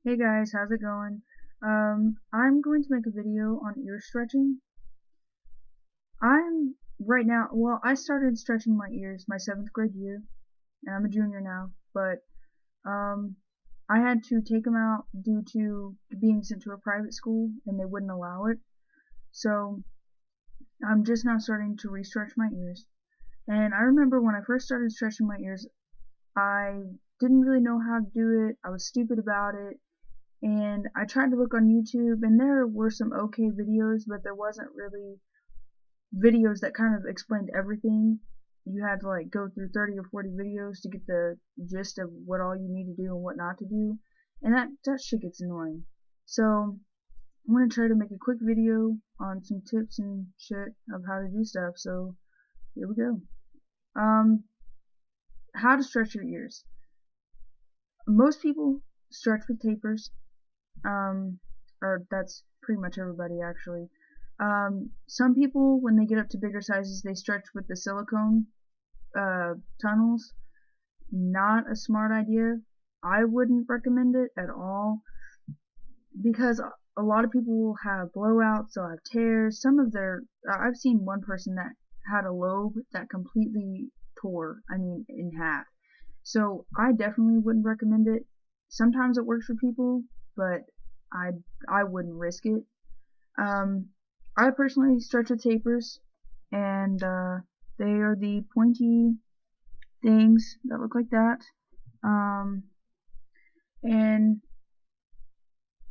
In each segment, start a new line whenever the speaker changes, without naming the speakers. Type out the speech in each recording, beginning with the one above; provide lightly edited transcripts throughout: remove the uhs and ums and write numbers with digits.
Hey guys, how's it going? I'm going to make a video on ear stretching. I'm right now, well, I started stretching my ears my 7th grade year, and I'm a junior now, but, um, I had to take them out due to being sent to a private school, and they wouldn't allow it. So, I'm just now starting to re-stretch my ears. And I remember when I first started stretching my ears, I didn't really know how to do it. I was stupid about it. And I tried to look on YouTube, and there were some okay videos, but there wasn't really videos that kind of explained everything. You had to like go through 30 or 40 videos to get the gist of what all you need to do and what not to do, and that shit gets annoying. So I'm gonna try to make a quick video on some tips and shit of how to do stuff. So here we go. Um, how to stretch your ears. Most people stretch with tapers. Or that's pretty much everybody actually. Some people, when they get up to bigger sizes, they stretch with the silicone tunnels. Not a smart idea. I wouldn't recommend it at all because a lot of people will have blowouts, they'll have tears. Some of their, I've seen one person that had a lobe that completely tore, in half. So I definitely wouldn't recommend it. Sometimes it works for people, but I I wouldn't risk it. Um, I personally stretch with tapers, and they are the pointy things that look like that. Um, and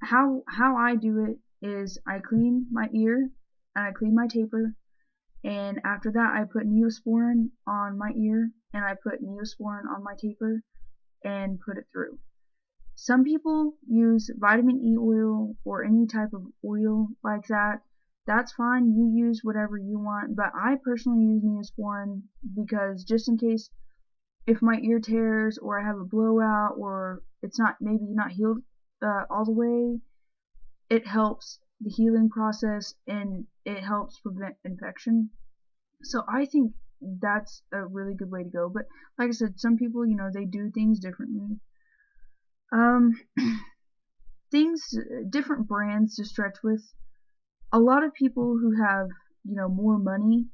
how I do it is I clean my ear and I clean my taper, and after that I put Neosporin on my ear and I put Neosporin on my taper and put it through. Some people use vitamin E oil or any type of oil like that. That's fine. You use whatever you want. But I personally use Neosporin because just in case if my ear tears or I have a blowout or it's maybe not healed all the way, it helps the healing process and it helps prevent infection. So I think that's a really good way to go. But like I said, some people, they do things differently. Um, things, different brands to stretch with. A lot of people who have, more money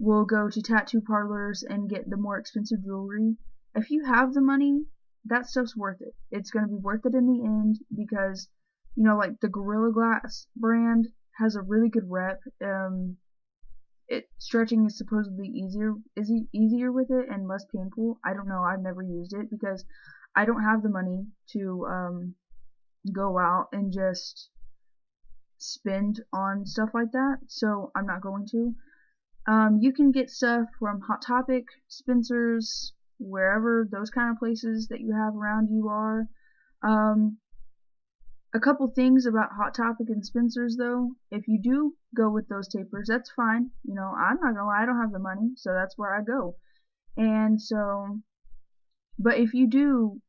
will go to tattoo parlors and get the more expensive jewelry. If you have the money, that stuff's worth it. It's going to be worth it in the end because, like the Gorilla Glass brand has a really good rep. Stretching is supposedly easier with it and less painful. I don't know. I've never used it because I don't have the money to go out and just spend on stuff like that, so I'm not going to. You can get stuff from Hot Topic, Spencer's, wherever those kind of places that you have around you are. A couple things about Hot Topic and Spencer's though. If you do go with those tapers, that's fine. I'm not gonna lie, I don't have the money, so that's where I go. And so, but if you do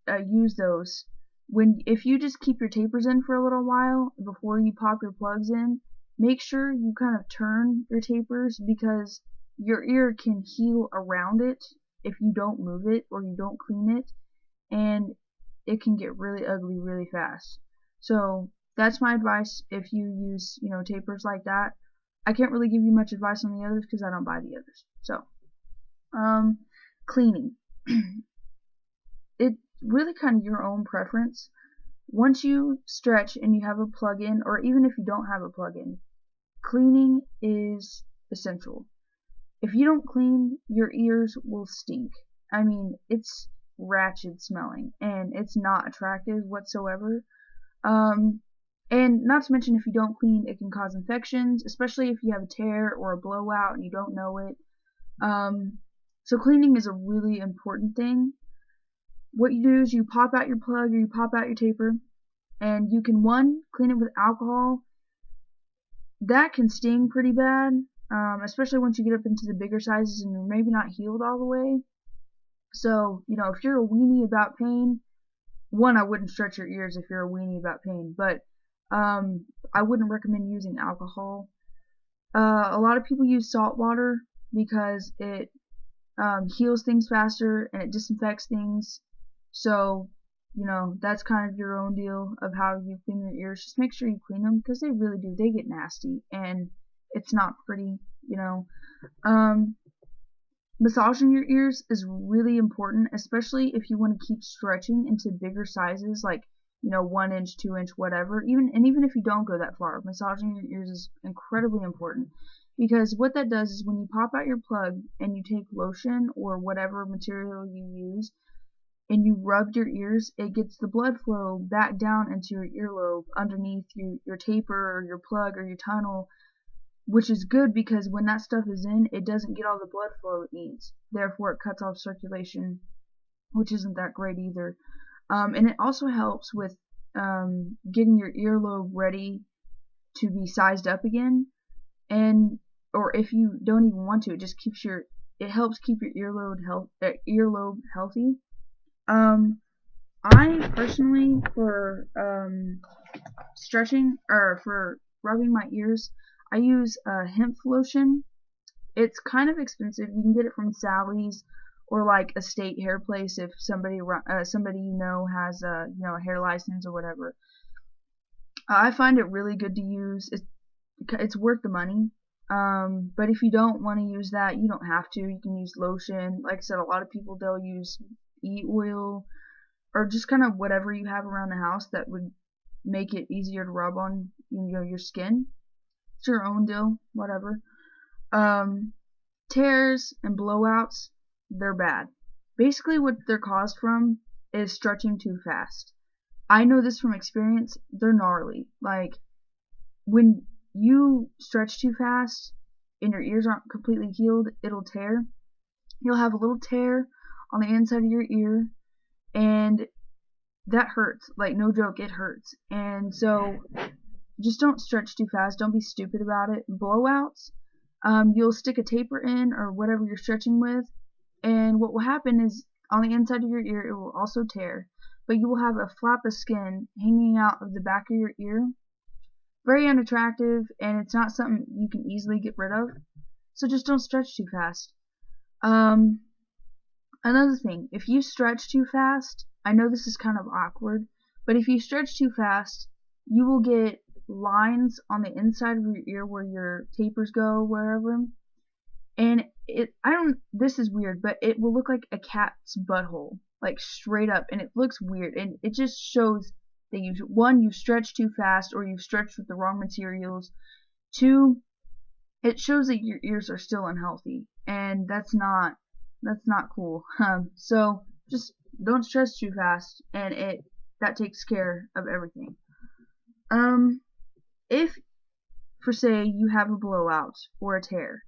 use those, if you just keep your tapers in for a little while before you pop your plugs in, make sure you kind of turn your tapers because your ear can heal around it if you don't move it or you don't clean it, and it can get really ugly really fast. So that's my advice if you use, tapers like that. I can't really give you much advice on the others because I don't buy the others. So, cleaning. It's really kind of your own preference. Once you stretch and you have a plug-in, or even if you don't have a plug-in, cleaning is essential. If you don't clean, your ears will stink. It's ratchet smelling, and it's not attractive whatsoever. And not to mention, if you don't clean, it can cause infections, especially if you have a tear or a blowout and you don't know it. So cleaning is a really important thing. What you do is you pop out your plug or you pop out your taper, and you can, one, clean it with alcohol. That can sting pretty bad, especially once you get up into the bigger sizes and you're maybe not healed all the way. So, if you're a weenie about pain, one, I wouldn't stretch your ears if you're a weenie about pain, but I wouldn't recommend using alcohol. A lot of people use salt water because it heals things faster and it disinfects things. So you know, that's kind of your own deal of how you clean your ears. Just make sure you clean them, because they really do. They get nasty, and it's not pretty, you know. Um, Massaging your ears is really important, especially if you want to keep stretching into bigger sizes, like, you know, 1 inch, 2 inch, whatever. Even if you don't go that far, massaging your ears is incredibly important, because what that does is when you pop out your plug and you take lotion or whatever material you use and you rub your ears, it gets the blood flow back down into your earlobe underneath your taper or your plug or your tunnel, which is good because when that stuff is in, it doesn't get all the blood flow it needs. Therefore, it cuts off circulation, which isn't that great either. And it also helps with getting your earlobe ready to be sized up again. And or if you don't even want to, it helps keep your earlobe healthy. I personally, for stretching or for rubbing my ears, I use hemp lotion. It's kind of expensive. You can get it from Sally's or like a state hair place if somebody you know has a a hair license or whatever. I find it really good to use. It's worth the money. But if you don't want to use that, you don't have to. You can use lotion. Like I said, a lot of people, they'll use oil or just kind of whatever you have around the house that would make it easier to rub on, your skin. It's your own deal, whatever. Tears and blowouts, they're bad. Basically what they're caused from is stretching too fast. I know this from experience. They're gnarly. Like, when you stretch too fast and your ears aren't completely healed, it'll tear. You'll have a little tear on the inside of your ear, and that hurts. Like, no joke, it hurts. And so just don't stretch too fast. Don't be stupid about it. Blowouts, you'll stick a taper in or whatever you're stretching with, and what will happen is on the inside of your ear it will also tear, but you will have a flap of skin hanging out of the back of your ear. Very unattractive, and it's not something you can easily get rid of. So just don't stretch too fast. Another thing, if you stretch too fast, I know this is kind of awkward, but if you stretch too fast, you will get lines on the inside of your ear where your tapers go, wherever. And this is weird, but it will look like a cat's butthole, like straight up, and it looks weird, and it just shows that you've stretched too fast, or you've stretched with the wrong materials. 2, it shows that your ears are still unhealthy, and that's not cool. So just don't stretch too fast, and that takes care of everything. If, for say, you have a blowout or a tear,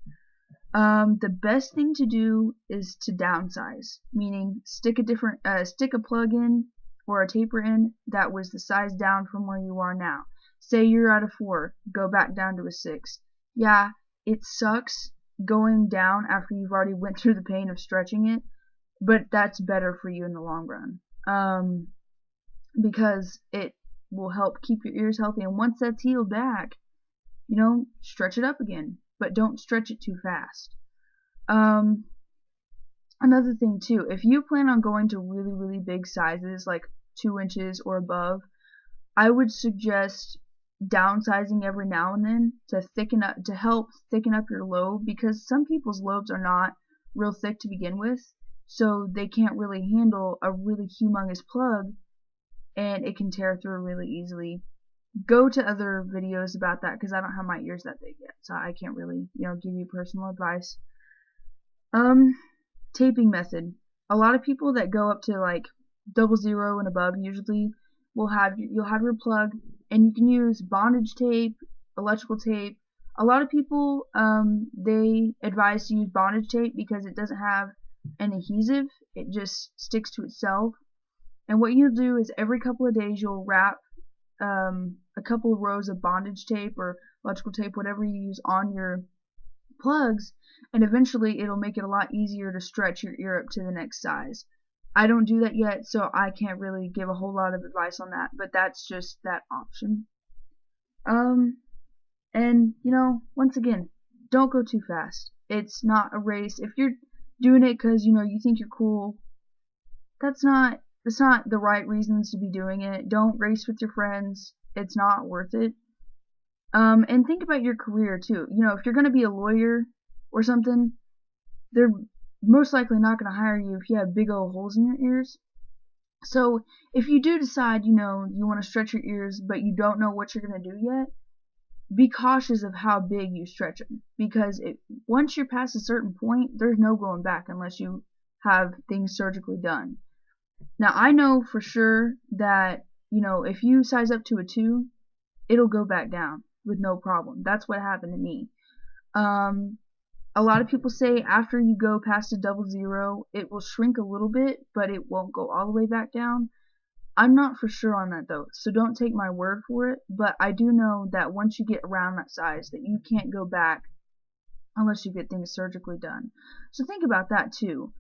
the best thing to do is to downsize, meaning stick a plug in or a taper in that was the size down from where you are now. Say you're at a 4, go back down to a 6. Yeah, it sucks going down after you've already went through the pain of stretching it, but that's better for you in the long run, because it will help keep your ears healthy, and once that's healed back, stretch it up again, but don't stretch it too fast. Another thing too, if you plan on going to really, really big sizes, like 2 inches or above, I would suggest downsizing every now and then to help thicken up your lobe, because some people's lobes are not real thick to begin with, so they can't really handle a really humongous plug, and it can tear through really easily. Go to other videos about that, because I don't have my ears that big yet, so I can't really, give you personal advice. Taping method. A lot of people that go up to like 00 and above usually you'll have your plug, and you can use bondage tape, electrical tape. A lot of people, they advise to use bondage tape because it doesn't have an adhesive. It just sticks to itself. And what you'll do is every couple of days you'll wrap a couple of rows of bondage tape or electrical tape, whatever you use, on your plugs, and eventually it'll make it a lot easier to stretch your ear up to the next size. I don't do that yet, so I can't really give a whole lot of advice on that, but that's just that option. And once again, don't go too fast. It's not a race. If you're doing it because you think you're cool, that's not It's not the right reasons to be doing it. Don't race with your friends. It's not worth it. And think about your career too. You know, if you're going to be a lawyer or something, they're most likely not going to hire you if you have big old holes in your ears. So if you do decide, you know, you want to stretch your ears, but you don't know what you're going to do yet, be cautious of how big you stretch them, because once you're past a certain point, there's no going back unless you have things surgically done. Now, I know for sure that, you know, if you size up to a 2, it'll go back down with no problem. That's what happened to me. A lot of people say after you go past a 00, it will shrink a little bit, but it won't go all the way back down. I'm not for sure on that though, so don't take my word for it, but I do know that once you get around that size, that you can't go back unless you get things surgically done. So think about that too.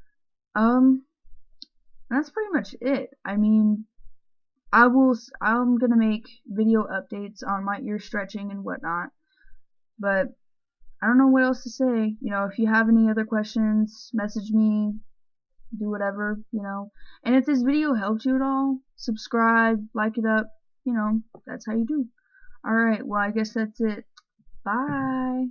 That's pretty much it. I mean, I'm gonna make video updates on my ear stretching and whatnot, but I don't know what else to say. You know, if you have any other questions, message me, do whatever, you know. And if this video helped you at all, subscribe, like it up, you know, that's how you do. Alright, well, I guess that's it. Bye.